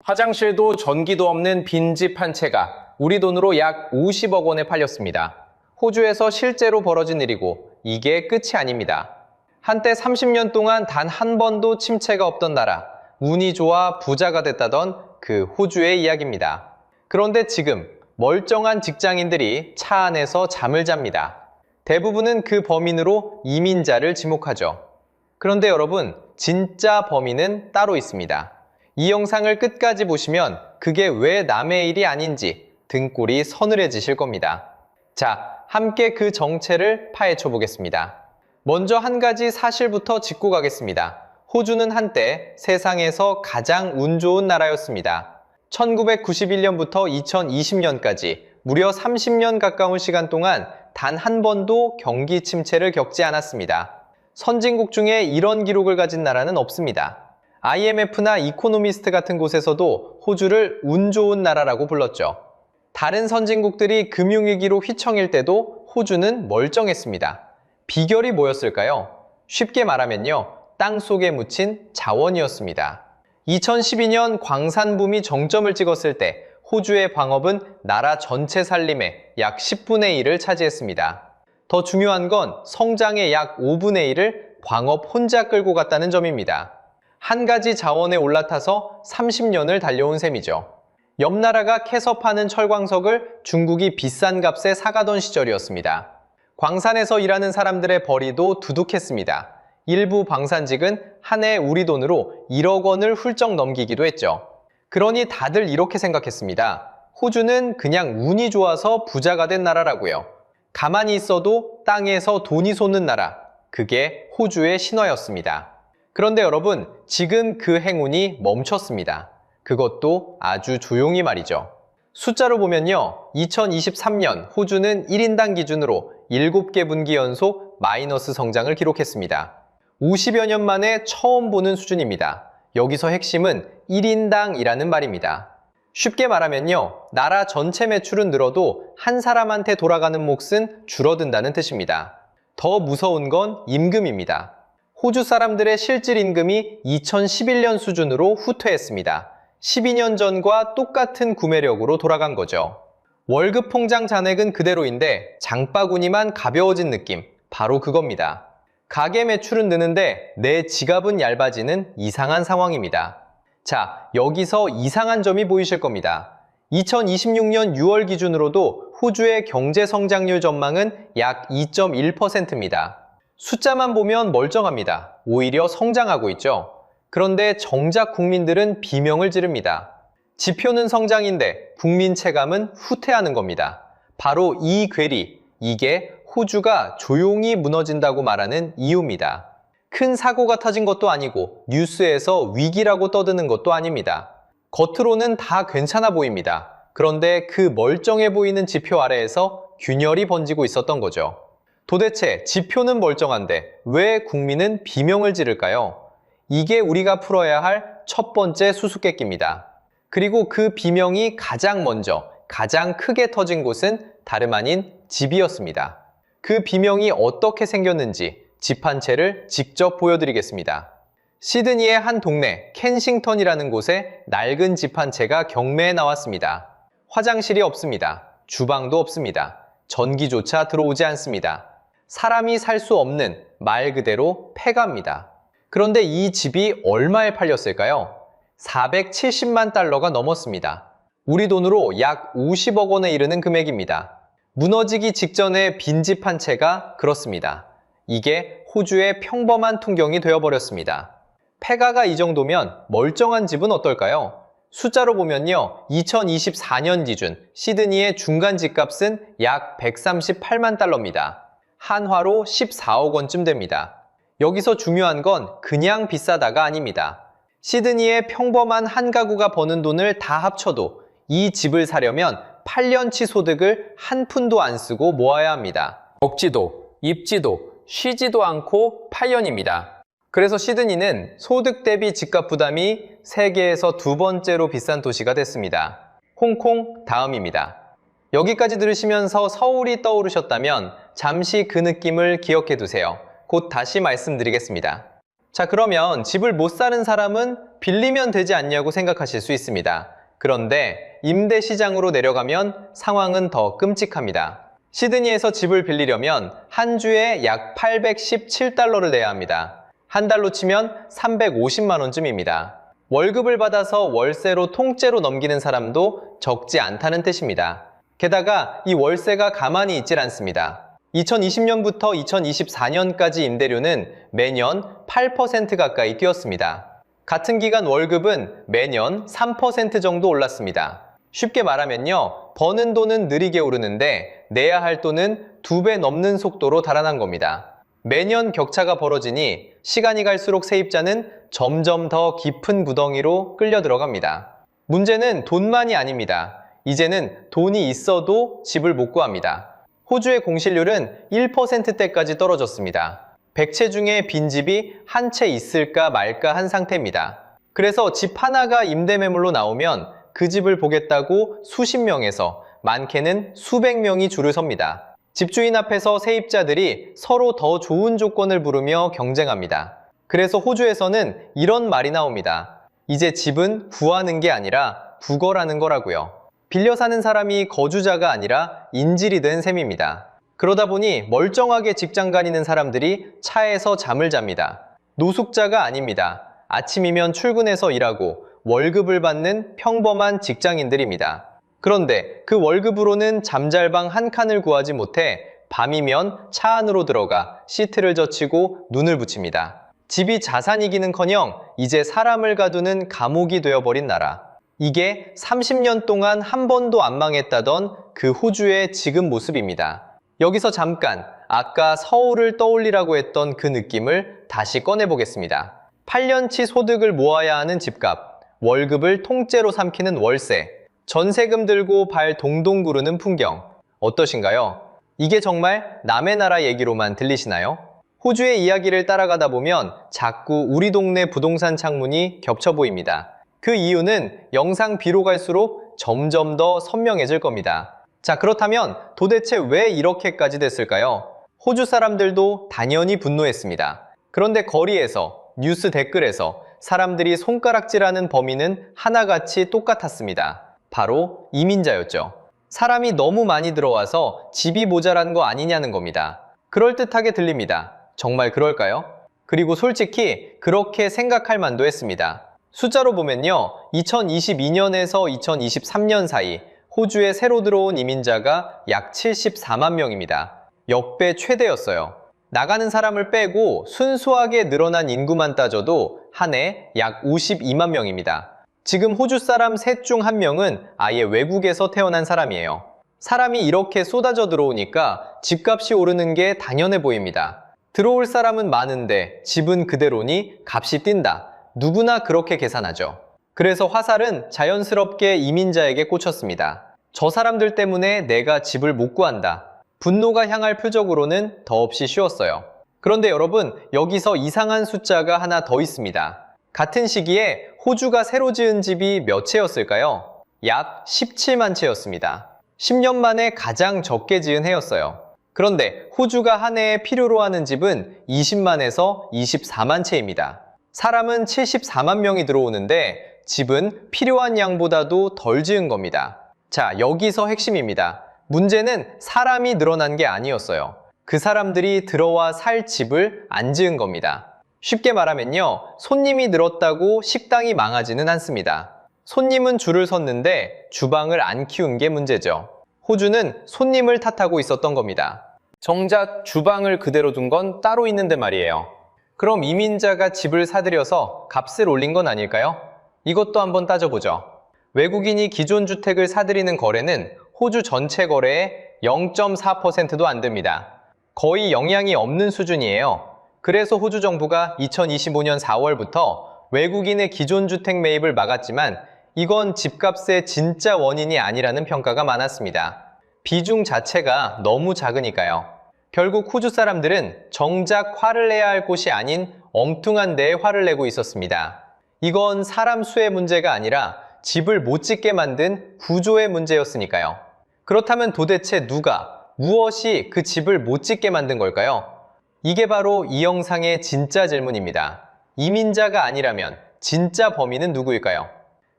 화장실도 전기도 없는 빈집 한 채가 우리 돈으로 약 50억 원에 팔렸습니다. 호주에서 실제로 벌어진 일이고 이게 끝이 아닙니다. 한때 30년 동안 단 한 번도 침체가 없던 나라, 운이 좋아 부자가 됐다던 그 호주의 이야기입니다. 그런데 지금 멀쩡한 직장인들이 차 안에서 잠을 잡니다. 대부분은 그 범인으로 이민자를 지목하죠. 그런데 여러분, 진짜 범인은 따로 있습니다. 이 영상을 끝까지 보시면 그게 왜 남의 일이 아닌지 등골이 서늘해지실 겁니다. 자, 함께 그 정체를 파헤쳐 보겠습니다. 먼저 한 가지 사실부터 짚고 가겠습니다. 호주는 한때 세상에서 가장 운 좋은 나라였습니다. 1991년부터 2020년까지 무려 30년 가까운 시간 동안 단 한 번도 경기 침체를 겪지 않았습니다. 선진국 중에 이런 기록을 가진 나라는 없습니다. IMF나 이코노미스트 같은 곳에서도 호주를 운 좋은 나라라고 불렀죠. 다른 선진국들이 금융위기로 휘청일 때도 호주는 멀쩡했습니다. 비결이 뭐였을까요? 쉽게 말하면요, 땅 속에 묻힌 자원이었습니다. 2012년 광산붐이 정점을 찍었을 때 호주의 광업은 나라 전체 살림의 약 10분의 1을 차지했습니다. 더 중요한 건 성장의 약 5분의 1을 광업 혼자 끌고 갔다는 점입니다. 한 가지 자원에 올라타서 30년을 달려온 셈이죠. 옆 나라가 캐서 파는 철광석을 중국이 비싼 값에 사가던 시절이었습니다. 광산에서 일하는 사람들의 벌이도 두둑했습니다. 일부 방산직은 한 해 우리 돈으로 1억 원을 훌쩍 넘기기도 했죠. 그러니 다들 이렇게 생각했습니다. 호주는 그냥 운이 좋아서 부자가 된 나라라고요. 가만히 있어도 땅에서 돈이 솟는 나라, 그게 호주의 신화였습니다. 그런데 여러분, 지금 그 행운이 멈췄습니다. 그것도 아주 조용히 말이죠. 숫자로 보면요, 2023년 호주는 1인당 기준으로 7개 분기 연속 마이너스 성장을 기록했습니다. 50여 년 만에 처음 보는 수준입니다. 여기서 핵심은 1인당이라는 말입니다. 쉽게 말하면요, 나라 전체 매출은 늘어도 한 사람한테 돌아가는 몫은 줄어든다는 뜻입니다. 더 무서운 건 임금입니다. 호주 사람들의 실질 임금이 2011년 수준으로 후퇴했습니다. 12년 전과 똑같은 구매력으로 돌아간 거죠. 월급 통장 잔액은 그대로인데 장바구니만 가벼워진 느낌, 바로 그겁니다. 가계 매출은 느는데 내 지갑은 얇아지는 이상한 상황입니다. 자, 여기서 이상한 점이 보이실 겁니다. 2026년 6월 기준으로도 호주의 경제 성장률 전망은 약 2.1%입니다. 숫자만 보면 멀쩡합니다. 오히려 성장하고 있죠. 그런데 정작 국민들은 비명을 지릅니다. 지표는 성장인데 국민 체감은 후퇴하는 겁니다. 바로 이 괴리, 이게 호주가 조용히 무너진다고 말하는 이유입니다. 큰 사고가 터진 것도 아니고 뉴스에서 위기라고 떠드는 것도 아닙니다. 겉으로는 다 괜찮아 보입니다. 그런데 그 멀쩡해 보이는 지표 아래에서 균열이 번지고 있었던 거죠. 도대체 지표는 멀쩡한데 왜 국민은 비명을 지를까요? 이게 우리가 풀어야 할 첫 번째 수수께끼입니다. 그리고 그 비명이 가장 먼저, 가장 크게 터진 곳은 다름 아닌 집이었습니다. 그 비명이 어떻게 생겼는지 집 한 채를 직접 보여드리겠습니다. 시드니의 한 동네 켄싱턴이라는 곳에 낡은 집 한 채가 경매에 나왔습니다. 화장실이 없습니다. 주방도 없습니다. 전기조차 들어오지 않습니다. 사람이 살 수 없는 말 그대로 폐가입니다. 그런데 이 집이 얼마에 팔렸을까요? 470만 달러가 넘었습니다. 우리 돈으로 약 50억 원에 이르는 금액입니다. 무너지기 직전의 빈집 한 채가 그렇습니다. 이게 호주의 평범한 풍경이 되어버렸습니다. 폐가가 이 정도면 멀쩡한 집은 어떨까요? 숫자로 보면요, 2024년 기준 시드니의 중간 집값은 약 138만 달러입니다. 한화로 14억 원쯤 됩니다. 여기서 중요한 건 그냥 비싸다가 아닙니다. 시드니의 평범한 한 가구가 버는 돈을 다 합쳐도 이 집을 사려면 8년치 소득을 한 푼도 안 쓰고 모아야 합니다. 먹지도, 입지도, 쉬지도 않고 8년입니다. 그래서 시드니는 소득 대비 집값 부담이 세계에서 두 번째로 비싼 도시가 됐습니다. 홍콩 다음입니다. 여기까지 들으시면서 서울이 떠오르셨다면 잠시 그 느낌을 기억해 두세요. 곧 다시 말씀드리겠습니다. 자, 그러면 집을 못 사는 사람은 빌리면 되지 않냐고 생각하실 수 있습니다. 그런데 임대 시장으로 내려가면 상황은 더 끔찍합니다. 시드니에서 집을 빌리려면 한 주에 약 817달러를 내야 합니다. 한 달로 치면 350만 원쯤입니다. 월급을 받아서 월세로 통째로 넘기는 사람도 적지 않다는 뜻입니다. 게다가 이 월세가 가만히 있질 않습니다. 2020년부터 2024년까지 임대료는 매년 8% 가까이 뛰었습니다. 같은 기간 월급은 매년 3% 정도 올랐습니다. 쉽게 말하면요, 버는 돈은 느리게 오르는데 내야 할 돈은 2배 넘는 속도로 달아난 겁니다. 매년 격차가 벌어지니 시간이 갈수록 세입자는 점점 더 깊은 구덩이로 끌려 들어갑니다. 문제는 돈만이 아닙니다. 이제는 돈이 있어도 집을 못 구합니다. 호주의 공실률은 1%대까지 떨어졌습니다. 100채 중에 빈집이 한 채 있을까 말까 한 상태입니다. 그래서 집 하나가 임대매물로 나오면 그 집을 보겠다고 수십 명에서 많게는 수백 명이 줄을 섭니다. 집주인 앞에서 세입자들이 서로 더 좋은 조건을 부르며 경쟁합니다. 그래서 호주에서는 이런 말이 나옵니다. 이제 집은 구하는 게 아니라 구걸하는 거라고요. 빌려 사는 사람이 거주자가 아니라 인질이 된 셈입니다. 그러다 보니 멀쩡하게 직장 다니는 사람들이 차에서 잠을 잡니다. 노숙자가 아닙니다. 아침이면 출근해서 일하고 월급을 받는 평범한 직장인들입니다. 그런데 그 월급으로는 잠잘방 한 칸을 구하지 못해 밤이면 차 안으로 들어가 시트를 젖히고 눈을 붙입니다. 집이 자산이기는커녕 이제 사람을 가두는 감옥이 되어버린 나라. 이게 30년 동안 한 번도 안 망했다던 그 호주의 지금 모습입니다. 여기서 잠깐 아까 서울을 떠올리라고 했던 그 느낌을 다시 꺼내보겠습니다. 8년치 소득을 모아야 하는 집값, 월급을 통째로 삼키는 월세, 전세금 들고 발 동동 구르는 풍경, 어떠신가요? 이게 정말 남의 나라 얘기로만 들리시나요? 호주의 이야기를 따라가다 보면 자꾸 우리 동네 부동산 창문이 겹쳐 보입니다. 그 이유는 영상 뒤로 갈수록 점점 더 선명해질 겁니다. 자, 그렇다면 도대체 왜 이렇게까지 됐을까요? 호주 사람들도 당연히 분노했습니다. 그런데 거리에서, 뉴스 댓글에서 사람들이 손가락질하는 범인은 하나같이 똑같았습니다. 바로 이민자였죠. 사람이 너무 많이 들어와서 집이 모자란 거 아니냐는 겁니다. 그럴듯하게 들립니다. 정말 그럴까요? 그리고 솔직히 그렇게 생각할 만도 했습니다. 숫자로 보면요, 2022년에서 2023년 사이 호주에 새로 들어온 이민자가 약 74만 명입니다. 역대 최대였어요. 나가는 사람을 빼고 순수하게 늘어난 인구만 따져도 한 해 약 52만 명입니다. 지금 호주 사람 셋 중 한 명은 아예 외국에서 태어난 사람이에요. 사람이 이렇게 쏟아져 들어오니까 집값이 오르는 게 당연해 보입니다. 들어올 사람은 많은데 집은 그대로니 값이 뛴다. 누구나 그렇게 계산하죠. 그래서 화살은 자연스럽게 이민자에게 꽂혔습니다. 저 사람들 때문에 내가 집을 못 구한다. 분노가 향할 표적으로는 더없이 쉬웠어요. 그런데 여러분, 여기서 이상한 숫자가 하나 더 있습니다. 같은 시기에 호주가 새로 지은 집이 몇 채였을까요? 약 17만 채였습니다. 10년 만에 가장 적게 지은 해였어요. 그런데 호주가 한 해에 필요로 하는 집은 20만에서 24만 채입니다. 사람은 74만 명이 들어오는데 집은 필요한 양보다도 덜 지은 겁니다. 자, 여기서 핵심입니다. 문제는 사람이 늘어난 게 아니었어요. 그 사람들이 들어와 살 집을 안 지은 겁니다. 쉽게 말하면요, 손님이 늘었다고 식당이 망하지는 않습니다. 손님은 줄을 섰는데 주방을 안 키운 게 문제죠. 호주는 손님을 탓하고 있었던 겁니다. 정작 주방을 그대로 둔 건 따로 있는데 말이에요. 그럼 이민자가 집을 사들여서 값을 올린 건 아닐까요? 이것도 한번 따져보죠. 외국인이 기존 주택을 사들이는 거래는 호주 전체 거래의 0.4%도 안 됩니다. 거의 영향이 없는 수준이에요. 그래서 호주 정부가 2025년 4월부터 외국인의 기존 주택 매입을 막았지만 이건 집값의 진짜 원인이 아니라는 평가가 많았습니다. 비중 자체가 너무 작으니까요. 결국 호주 사람들은 정작 화를 내야 할 곳이 아닌 엉뚱한 데에 화를 내고 있었습니다. 이건 사람 수의 문제가 아니라 집을 못 짓게 만든 구조의 문제였으니까요. 그렇다면 도대체 누가, 무엇이 그 집을 못 짓게 만든 걸까요? 이게 바로 이 영상의 진짜 질문입니다. 이민자가 아니라면 진짜 범인은 누구일까요?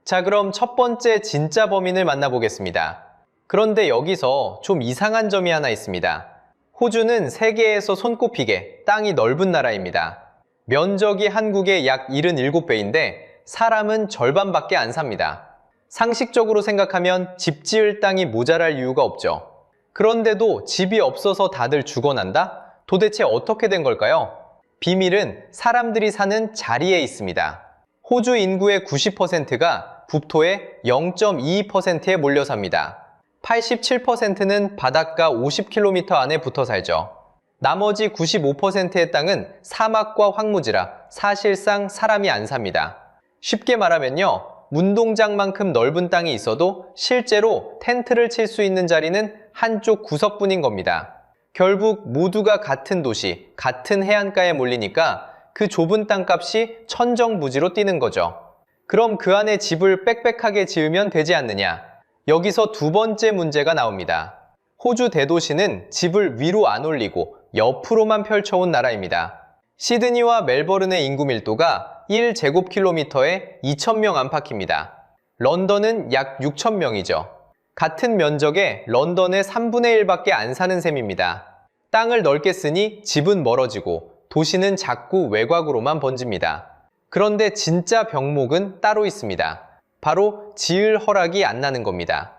자, 그럼 첫 번째 진짜 범인을 만나보겠습니다. 그런데 여기서 좀 이상한 점이 하나 있습니다. 호주는 세계에서 손꼽히게 땅이 넓은 나라입니다. 면적이 한국의 약 77배인데 사람은 절반밖에 안 삽니다. 상식적으로 생각하면 집 지을 땅이 모자랄 이유가 없죠. 그런데도 집이 없어서 다들 죽어난다? 도대체 어떻게 된 걸까요? 비밀은 사람들이 사는 자리에 있습니다. 호주 인구의 90%가 국토의 0.22%에 몰려 삽니다. 87%는 바닷가 50km 안에 붙어 살죠. 나머지 95%의 땅은 사막과 황무지라 사실상 사람이 안 삽니다. 쉽게 말하면요, 운동장만큼 넓은 땅이 있어도 실제로 텐트를 칠 수 있는 자리는 한쪽 구석뿐인 겁니다. 결국 모두가 같은 도시, 같은 해안가에 몰리니까 그 좁은 땅값이 천정부지로 뛰는 거죠. 그럼 그 안에 집을 빽빽하게 지으면 되지 않느냐? 여기서 두 번째 문제가 나옵니다. 호주 대도시는 집을 위로 안 올리고 옆으로만 펼쳐온 나라입니다. 시드니와 멜버른의 인구 밀도가 1제곱킬로미터에 2,000명 안팎입니다. 런던은 약 6,000명이죠. 같은 면적에 런던의 3분의 1밖에 안 사는 셈입니다. 땅을 넓게 쓰니 집은 멀어지고 도시는 자꾸 외곽으로만 번집니다. 그런데 진짜 병목은 따로 있습니다. 바로 지을 허락이 안 나는 겁니다.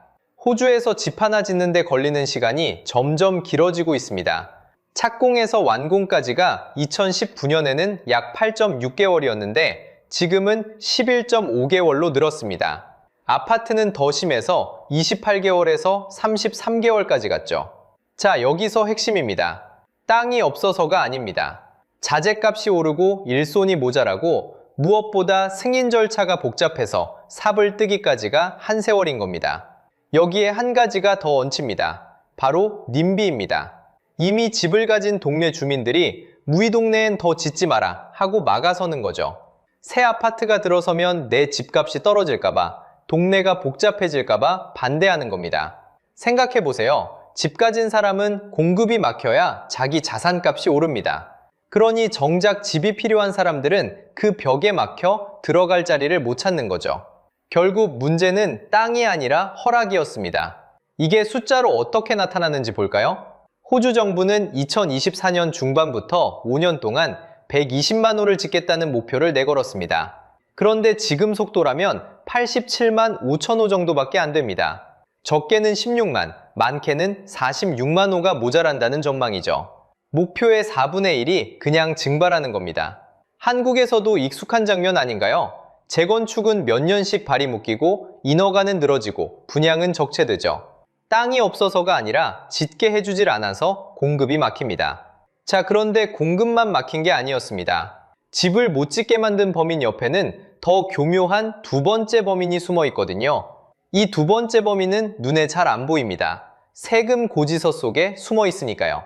호주에서 집 하나 짓는데 걸리는 시간이 점점 길어지고 있습니다. 착공에서 완공까지가 2019년에는 약 8.6개월이었는데 지금은 11.5개월로 늘었습니다. 아파트는 더 심해서 28개월에서 33개월까지 갔죠. 자, 여기서 핵심입니다. 땅이 없어서가 아닙니다. 자재값이 오르고 일손이 모자라고 무엇보다 승인 절차가 복잡해서 삽을 뜨기까지가 한 세월인 겁니다. 여기에 한 가지가 더 얹힙니다. 바로 님비입니다. 이미 집을 가진 동네 주민들이 무이 동네엔 더 짓지 마라 하고 막아서는 거죠. 새 아파트가 들어서면 내 집값이 떨어질까봐, 동네가 복잡해질까봐 반대하는 겁니다. 생각해보세요. 집 가진 사람은 공급이 막혀야 자기 자산값이 오릅니다. 그러니 정작 집이 필요한 사람들은 그 벽에 막혀 들어갈 자리를 못 찾는 거죠. 결국 문제는 땅이 아니라 허락이었습니다. 이게 숫자로 어떻게 나타나는지 볼까요? 호주 정부는 2024년 중반부터 5년 동안 120만 호를 짓겠다는 목표를 내걸었습니다. 그런데 지금 속도라면 87만 5천 호 정도밖에 안 됩니다. 적게는 16만, 많게는 46만 호가 모자란다는 전망이죠. 목표의 4분의 1이 그냥 증발하는 겁니다. 한국에서도 익숙한 장면 아닌가요? 재건축은 몇 년씩 발이 묶이고 인허가는 늘어지고 분양은 적체되죠. 땅이 없어서가 아니라 짓게 해주질 않아서 공급이 막힙니다. 자, 그런데 공급만 막힌 게 아니었습니다. 집을 못 짓게 만든 범인 옆에는 더 교묘한 두 번째 범인이 숨어 있거든요. 이 두 번째 범인은 눈에 잘 안 보입니다. 세금 고지서 속에 숨어 있으니까요.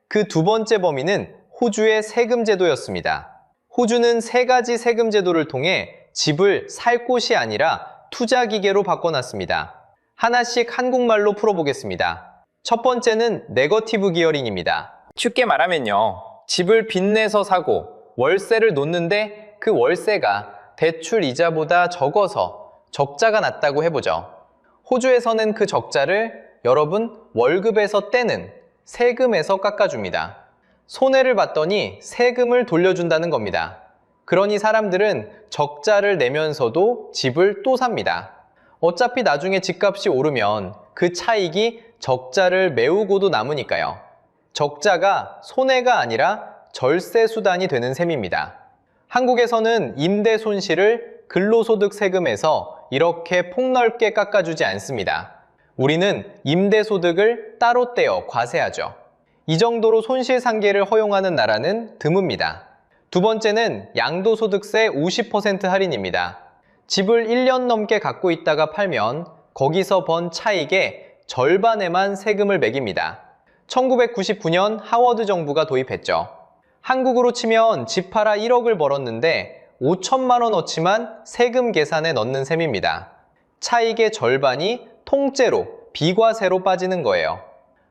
그 두 번째 범인은 호주의 세금 제도였습니다. 호주는 세 가지 세금 제도를 통해 집을 살 곳이 아니라 투자 기계로 바꿔놨습니다. 하나씩 한국말로 풀어보겠습니다. 첫 번째는 네거티브 기어링입니다. 쉽게 말하면요, 집을 빚내서 사고 월세를 놓는데 그 월세가 대출 이자보다 적어서 적자가 났다고 해보죠. 호주에서는 그 적자를 여러분 월급에서 떼는 세금에서 깎아줍니다. 손해를 봤더니 세금을 돌려준다는 겁니다. 그러니 사람들은 적자를 내면서도 집을 또 삽니다. 어차피 나중에 집값이 오르면 그 차익이 적자를 메우고도 남으니까요. 적자가 손해가 아니라 절세 수단이 되는 셈입니다. 한국에서는 임대 손실을 근로소득 세금에서 이렇게 폭넓게 깎아주지 않습니다. 우리는 임대소득을 따로 떼어 과세하죠. 이 정도로 손실상계를 허용하는 나라는 드뭅니다. 두 번째는 양도소득세 50% 할인입니다. 집을 1년 넘게 갖고 있다가 팔면 거기서 번 차익의 절반에만 세금을 매깁니다. 1999년 하워드 정부가 도입했죠. 한국으로 치면 집 팔아 1억을 벌었는데 5천만 원어치만 세금 계산에 넣는 셈입니다. 차익의 절반이 통째로 비과세로 빠지는 거예요.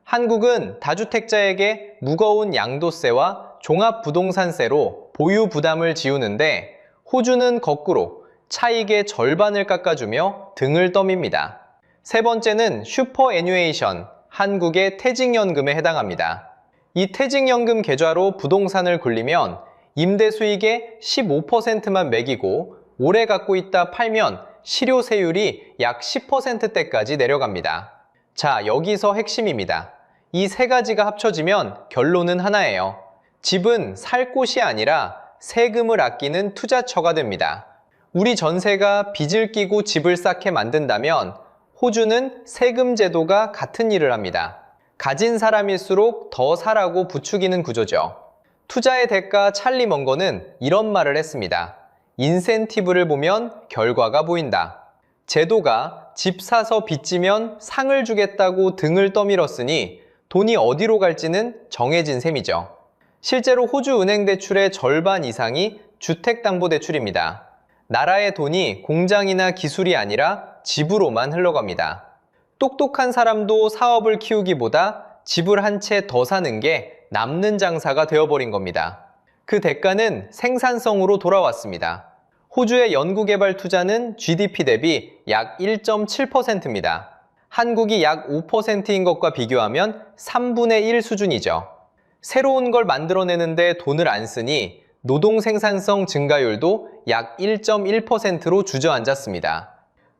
한국은 다주택자에게 무거운 양도세와 종합부동산세로 보유 부담을 지우는데 호주는 거꾸로 차익의 절반을 깎아주며 등을 떠밉니다. 세 번째는 슈퍼애뉴에이션, 한국의 퇴직연금에 해당합니다. 이 퇴직연금 계좌로 부동산을 굴리면 임대 수익의 15%만 매기고 오래 갖고 있다 팔면 실효세율이 약 10%대까지 내려갑니다. 자, 여기서 핵심입니다. 이 세 가지가 합쳐지면 결론은 하나예요. 집은 살 곳이 아니라 세금을 아끼는 투자처가 됩니다. 우리 전세가 빚을 끼고 집을 쌓게 만든다면 호주는 세금 제도가 같은 일을 합니다. 가진 사람일수록 더 사라고 부추기는 구조죠. 투자의 대가 찰리 먼거는 이런 말을 했습니다. 인센티브를 보면 결과가 보인다. 제도가 집 사서 빚지면 상을 주겠다고 등을 떠밀었으니 돈이 어디로 갈지는 정해진 셈이죠. 실제로 호주 은행 대출의 절반 이상이 주택담보대출입니다. 나라의 돈이 공장이나 기술이 아니라 집으로만 흘러갑니다. 똑똑한 사람도 사업을 키우기보다 집을 한 채 더 사는 게 남는 장사가 되어버린 겁니다. 그 대가는 생산성으로 돌아왔습니다. 호주의 연구개발 투자는 GDP 대비 약 1.7%입니다. 한국이 약 5%인 것과 비교하면 3분의 1 수준이죠. 새로운 걸 만들어내는데 돈을 안 쓰니 노동 생산성 증가율도 약 1.1%로 주저앉았습니다.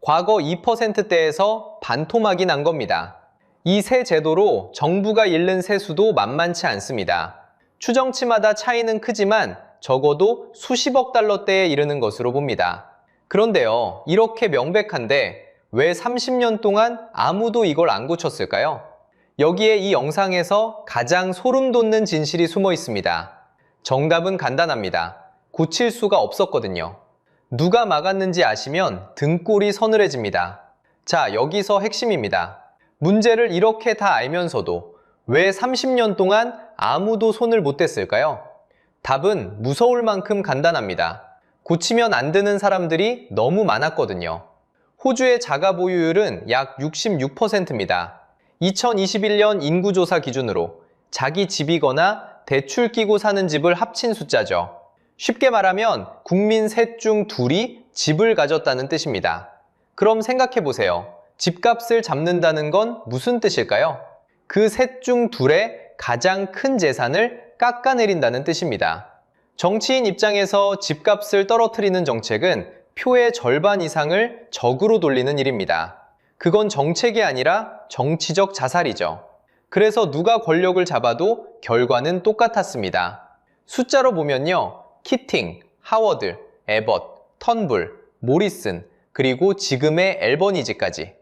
과거 2%대에서 반토막이 난 겁니다. 이 새 제도로 정부가 잃는 세수도 만만치 않습니다. 추정치마다 차이는 크지만 적어도 수십억 달러대에 이르는 것으로 봅니다. 그런데요, 이렇게 명백한데 왜 30년 동안 아무도 이걸 안 고쳤을까요? 여기에 이 영상에서 가장 소름 돋는 진실이 숨어 있습니다. 정답은 간단합니다. 고칠 수가 없었거든요. 누가 막았는지 아시면 등골이 서늘해집니다. 자, 여기서 핵심입니다. 문제를 이렇게 다 알면서도 왜 30년 동안 아무도 손을 못 댔을까요? 답은 무서울 만큼 간단합니다. 고치면 안 되는 사람들이 너무 많았거든요. 호주의 자가 보유율은 약 66%입니다. 2021년 인구조사 기준으로 자기 집이거나 대출 끼고 사는 집을 합친 숫자죠. 쉽게 말하면 국민 셋 중 둘이 집을 가졌다는 뜻입니다. 그럼 생각해 보세요. 집값을 잡는다는 건 무슨 뜻일까요? 그 셋 중 둘의 가장 큰 재산을 깎아내린다는 뜻입니다. 정치인 입장에서 집값을 떨어뜨리는 정책은 표의 절반 이상을 적으로 돌리는 일입니다. 그건 정책이 아니라 정치적 자살이죠. 그래서 누가 권력을 잡아도 결과는 똑같았습니다. 숫자로 보면요. 키팅, 하워드, 에벗, 턴불, 모리슨, 그리고 지금의 앨버니지까지.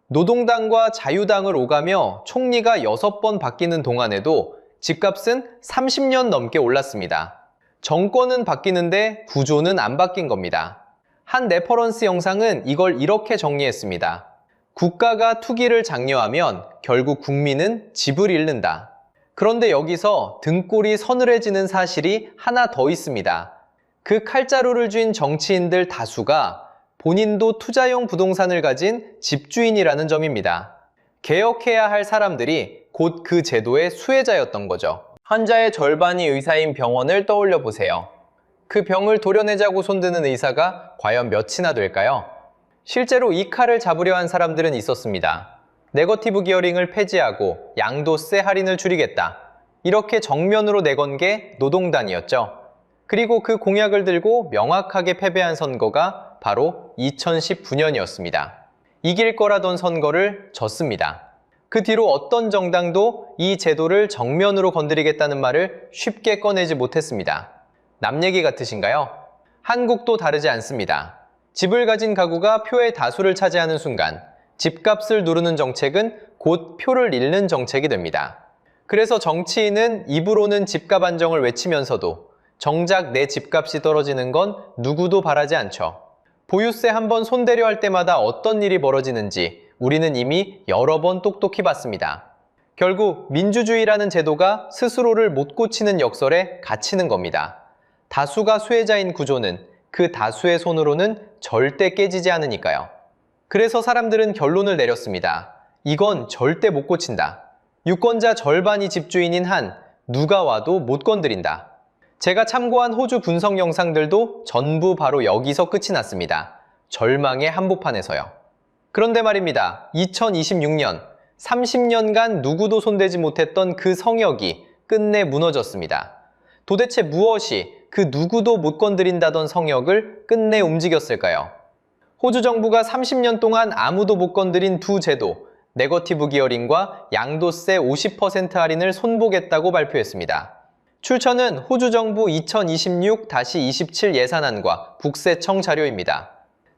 노동당과 자유당을 오가며 총리가 6번 바뀌는 동안에도 집값은 30년 넘게 올랐습니다. 정권은 바뀌는데 구조는 안 바뀐 겁니다. 한 레퍼런스 영상은 이걸 이렇게 정리했습니다. 국가가 투기를 장려하면 결국 국민은 집을 잃는다. 그런데 여기서 등골이 서늘해지는 사실이 하나 더 있습니다. 그 칼자루를 쥔 정치인들 다수가 본인도 투자용 부동산을 가진 집주인이라는 점입니다. 개혁해야 할 사람들이 곧 그 제도의 수혜자였던 거죠. 환자의 절반이 의사인 병원을 떠올려 보세요. 그 병을 도려내자고 손드는 의사가 과연 몇이나 될까요? 실제로 이 칼을 잡으려 한 사람들은 있었습니다. 네거티브 기어링을 폐지하고 양도세 할인을 줄이겠다. 이렇게 정면으로 내건 게 노동당이었죠. 그리고 그 공약을 들고 명확하게 패배한 선거가 바로 2019년이었습니다. 이길 거라던 선거를 졌습니다. 그 뒤로 어떤 정당도 이 제도를 정면으로 건드리겠다는 말을 쉽게 꺼내지 못했습니다. 남 얘기 같으신가요? 한국도 다르지 않습니다. 집을 가진 가구가 표의 다수를 차지하는 순간 집값을 누르는 정책은 곧 표를 잃는 정책이 됩니다. 그래서 정치인은 입으로는 집값 안정을 외치면서도 정작 내 집값이 떨어지는 건 누구도 바라지 않죠. 보유세 한번 손대려 할 때마다 어떤 일이 벌어지는지 우리는 이미 여러 번 똑똑히 봤습니다. 결국 민주주의라는 제도가 스스로를 못 고치는 역설에 갇히는 겁니다. 다수가 수혜자인 구조는 그 다수의 손으로는 절대 깨지지 않으니까요. 그래서 사람들은 결론을 내렸습니다. 이건 절대 못 고친다. 유권자 절반이 집주인인 한 누가 와도 못 건드린다. 제가 참고한 호주 분석 영상들도 전부 바로 여기서 끝이 났습니다. 절망의 한복판에서요. 그런데 말입니다. 2026년, 30년간 누구도 손대지 못했던 그 성역이 끝내 무너졌습니다. 도대체 무엇이 그 누구도 못 건드린다던 성역을 끝내 움직였을까요? 호주 정부가 30년 동안 아무도 못 건드린 두 제도, 네거티브 기어링과 양도세 50% 할인을 손보겠다고 발표했습니다. 출처는 호주 정부 2026-27 예산안과 국세청 자료입니다.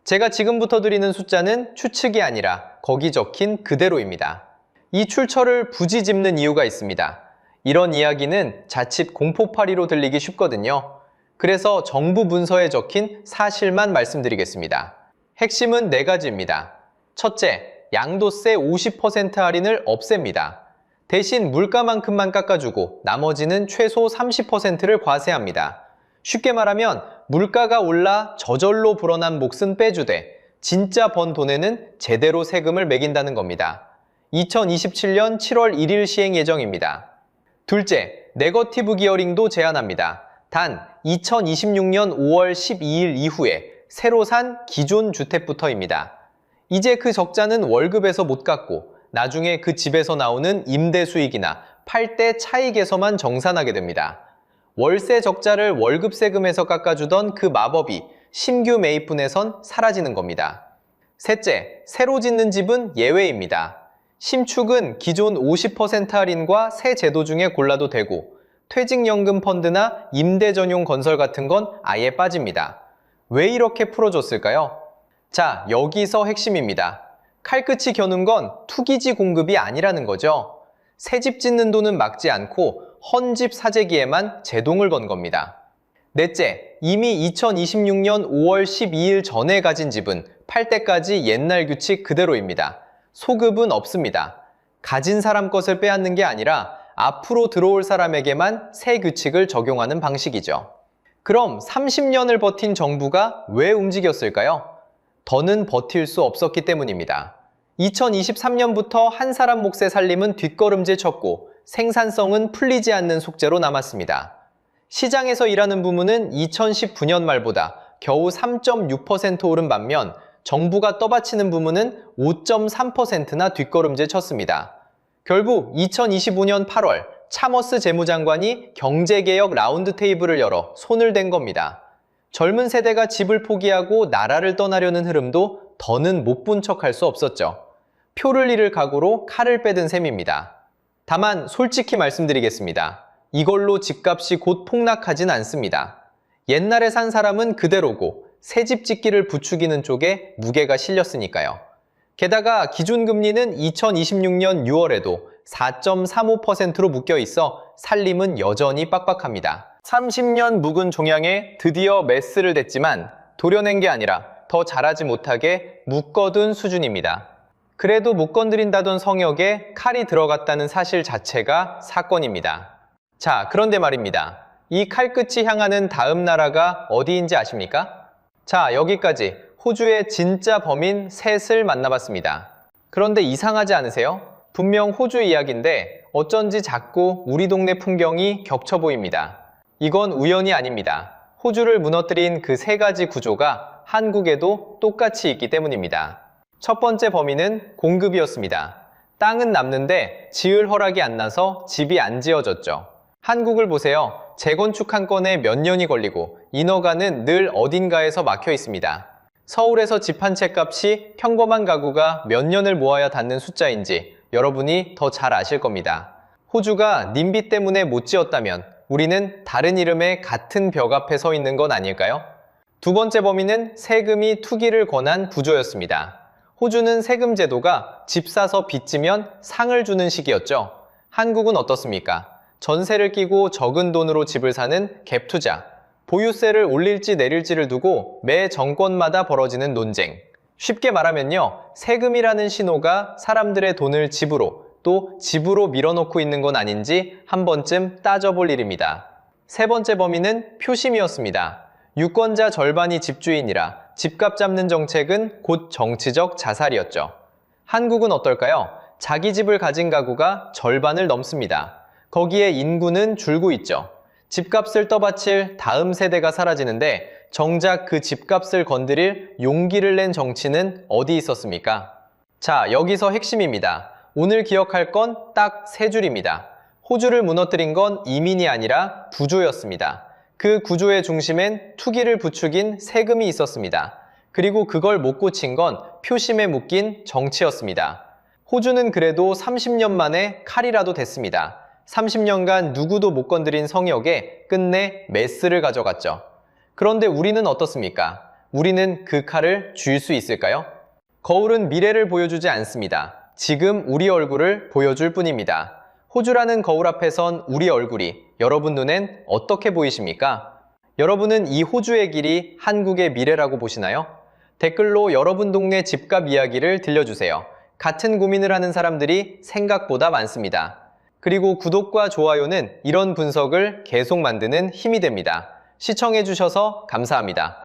제가 지금부터 드리는 숫자는 추측이 아니라 거기 적힌 그대로입니다. 이 출처를 부지 짚는 이유가 있습니다. 이런 이야기는 자칫 공포파리로 들리기 쉽거든요. 그래서 정부 문서에 적힌 사실만 말씀드리겠습니다. 핵심은 4가지입니다. 첫째, 양도세 50% 할인을 없앱니다. 대신 물가만큼만 깎아주고 나머지는 최소 30%를 과세합니다. 쉽게 말하면 물가가 올라 저절로 불어난 몫은 빼주되 진짜 번 돈에는 제대로 세금을 매긴다는 겁니다. 2027년 7월 1일 시행 예정입니다. 둘째, 네거티브 기어링도 제한합니다. 단 2026년 5월 12일 이후에 새로 산 기존 주택부터입니다. 이제 그 적자는 월급에서 못 갚고 나중에 그 집에서 나오는 임대 수익이나 팔 때 차익에서만 정산하게 됩니다. 월세 적자를 월급 세금에서 깎아주던 그 마법이 신규 매입분에선 사라지는 겁니다. 셋째, 새로 짓는 집은 예외입니다. 신축은 기존 50% 할인과 새 제도 중에 골라도 되고 퇴직연금 펀드나 임대 전용 건설 같은 건 아예 빠집니다. 왜 이렇게 풀어줬을까요? 자, 여기서 핵심입니다. 칼끝이 겨눈 건 투기지 공급이 아니라는 거죠. 새 집 짓는 돈은 막지 않고 헌집 사재기에만 제동을 건 겁니다. 넷째, 이미 2026년 5월 12일 전에 가진 집은 팔 때까지 옛날 규칙 그대로입니다. 소급은 없습니다. 가진 사람 것을 빼앗는 게 아니라 앞으로 들어올 사람에게만 새 규칙을 적용하는 방식이죠. 그럼 30년을 버틴 정부가 왜 움직였을까요? 더는 버틸 수 없었기 때문입니다. 2023년부터 한 사람 몫의 살림은 뒷걸음질 쳤고 생산성은 풀리지 않는 숙제로 남았습니다. 시장에서 일하는 부문은 2019년 말보다 겨우 3.6% 오른 반면 정부가 떠받치는 부문은 5.3%나 뒷걸음질 쳤습니다. 결국 2025년 8월 차머스 재무장관이 경제개혁 라운드 테이블을 열어 손을 댄 겁니다. 젊은 세대가 집을 포기하고 나라를 떠나려는 흐름도 더는 못 본 척할 수 없었죠. 표를 잃을 각오로 칼을 빼든 셈입니다. 다만 솔직히 말씀드리겠습니다. 이걸로 집값이 곧 폭락하진 않습니다. 옛날에 산 사람은 그대로고 새 집 짓기를 부추기는 쪽에 무게가 실렸으니까요. 게다가 기준금리는 2026년 6월에도 4.35%로 묶여 있어 살림은 여전히 빡빡합니다. 30년 묵은 종양에 드디어 메스를 댔지만 도려낸 게 아니라 더 잘하지 못하게 묶어둔 수준입니다. 그래도 못 건드린다던 성역에 칼이 들어갔다는 사실 자체가 사건입니다. 자, 그런데 말입니다. 이 칼끝이 향하는 다음 나라가 어디인지 아십니까? 자, 여기까지 호주의 진짜 범인 셋을 만나봤습니다. 그런데 이상하지 않으세요? 분명 호주 이야기인데 어쩐지 자꾸 우리 동네 풍경이 겹쳐 보입니다. 이건 우연이 아닙니다. 호주를 무너뜨린 그 3가지 구조가 한국에도 똑같이 있기 때문입니다. 첫 번째 범인은 공급이었습니다. 땅은 남는데 지을 허락이 안 나서 집이 안 지어졌죠. 한국을 보세요. 재건축 한 건에 몇 년이 걸리고 인허가는 늘 어딘가에서 막혀 있습니다. 서울에서 집 한 채 값이 평범한 가구가 몇 년을 모아야 닿는 숫자인지 여러분이 더 잘 아실 겁니다. 호주가 님비 때문에 못 지었다면 우리는 다른 이름의 같은 벽 앞에 서 있는 건 아닐까요? 두 번째 범인은 세금이 투기를 권한 구조였습니다. 호주는 세금 제도가 집 사서 빚지면 상을 주는 식이었죠. 한국은 어떻습니까? 전세를 끼고 적은 돈으로 집을 사는 갭 투자, 보유세를 올릴지 내릴지를 두고 매 정권마다 벌어지는 논쟁. 쉽게 말하면요, 세금이라는 신호가 사람들의 돈을 집으로 또 집으로 밀어놓고 있는 건 아닌지 한 번쯤 따져볼 일입니다. 세 번째 범인은 표심이었습니다. 유권자 절반이 집주인이라 집값 잡는 정책은 곧 정치적 자살이었죠. 한국은 어떨까요? 자기 집을 가진 가구가 절반을 넘습니다. 거기에 인구는 줄고 있죠. 집값을 떠받칠 다음 세대가 사라지는데 정작 그 집값을 건드릴 용기를 낸 정치는 어디 있었습니까? 자, 여기서 핵심입니다. 오늘 기억할 건 딱 세 줄입니다. 호주를 무너뜨린 건 이민이 아니라 구조였습니다. 그 구조의 중심엔 투기를 부추긴 세금이 있었습니다. 그리고 그걸 못 고친 건 표심에 묶인 정치였습니다. 호주는 그래도 30년 만에 칼이라도 됐습니다. 30년간 누구도 못 건드린 성역에 끝내 메스를 가져갔죠. 그런데 우리는 어떻습니까? 우리는 그 칼을 쥘 수 있을까요? 거울은 미래를 보여주지 않습니다. 지금 우리 얼굴을 보여줄 뿐입니다. 호주라는 거울 앞에 선 우리 얼굴이 여러분 눈엔 어떻게 보이십니까? 여러분은 이 호주의 길이 한국의 미래라고 보시나요? 댓글로 여러분 동네 집값 이야기를 들려주세요. 같은 고민을 하는 사람들이 생각보다 많습니다. 그리고 구독과 좋아요는 이런 분석을 계속 만드는 힘이 됩니다. 시청해주셔서 감사합니다.